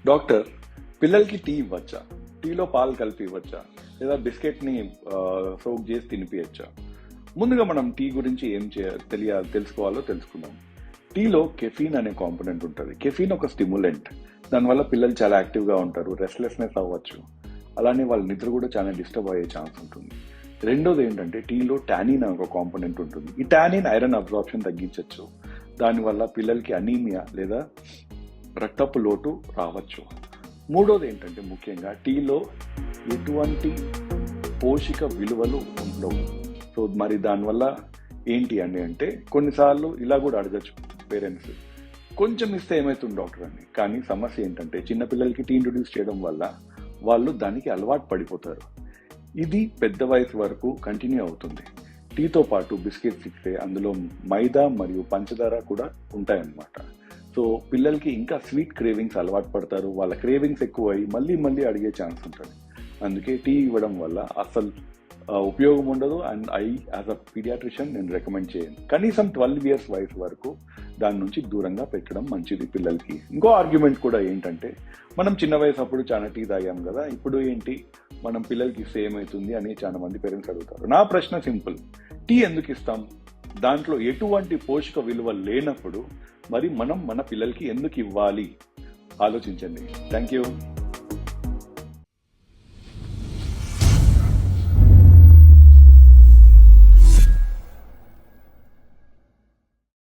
Doctor, పిల్లలకి tea ఇవ్వచ్చా? టీలో పాలు కలిపి ఇవ్వచ్చా? లేదా బిస్కెట్ని సోక్ చేసి తినిపించచ్చా? ముందుగా మనం టీ గురించి ఏం తెలుసుకోవాలో తెలుసుకుందాం. టీలో కెఫీన్ అనే కాంపోనెంట్ ఉంటుంది. కెఫీన్ ఒక స్టిమ్యులెంట్. దానివల్ల పిల్లలు చాలా యాక్టివ్గా ఉంటారు, రెస్ట్లెస్నెస్ అవ్వచ్చు, అలానే వాళ్ళ నిద్ర కూడా చాలా డిస్టర్బ్ అయ్యే ఛాన్స్ ఉంటుంది. రెండోది ఏంటంటే టీలో టానిన్ అనే ఒక కాంపోనెంట్ ఉంటుంది. ఈ టానిన్ ఐరన్ అబ్జార్ప్షన్ తగ్గించవచ్చు. దానివల్ల పిల్లలకి అనీమియా లేదా రక్తపు లోటు రావచ్చు. మూడోది ఏంటంటే ముఖ్యంగా టీలో ఎటువంటి పోషక విలువలు ఉండవు. సో మరి దానివల్ల ఏంటి అంటే కొన్నిసార్లు ఇలా కూడా అడగచ్చు పేరెంట్స్, కొంచెం ఇస్తే ఏమవుతుంది డాక్టర్ అని. కానీ సమస్య ఏంటంటే చిన్నపిల్లలకి టీ ఇంట్రొడ్యూస్ చేయడం వల్ల వాళ్ళు దానికి అలవాటు పడిపోతారు. ఇది పెద్ద వయసు వరకు కంటిన్యూ అవుతుంది. టీతో పాటు బిస్కెట్స్ ఇస్తే అందులో మైదా మరియు పంచదార కూడా ఉంటాయన్నమాట. సో పిల్లలకి ఇంకా స్వీట్ క్రేవింగ్స్ అలవాటు పడతారు. వాళ్ళ క్రేవింగ్స్ ఎక్కువ అయ్యి మళ్ళీ అడిగే ఛాన్స్ ఉంటుంది. అందుకే టీ ఇవ్వడం వల్ల అసలు ఉపయోగం ఉండదు. అండ్ యాజ్ అ పీడియాట్రిషియన్ నేను రికమెండ్ చేయను. కనీసం 12 years వయసు వరకు దాని నుంచి దూరంగా పెట్టడం మంచిది పిల్లలకి. ఇంకో ఆర్గ్యుమెంట్ కూడా ఏంటంటే, మనం చిన్న వయసు అప్పుడు చాలా టీ తాగాం కదా, ఇప్పుడు ఏంటి మనం పిల్లలకి ఇస్తే ఏమవుతుంది అని చాలా మంది పేరెంట్స్ అడుగుతారు. నా ప్రశ్న సింపుల్, టీ ఎందుకు ఇస్తాం? దాంట్లో ఎటువంటి పోషక విలువ లేనప్పుడు మరి మనం మన పిల్లలకి ఎందుకు ఇవ్వాలి? ఆలోచించండి. Thank you.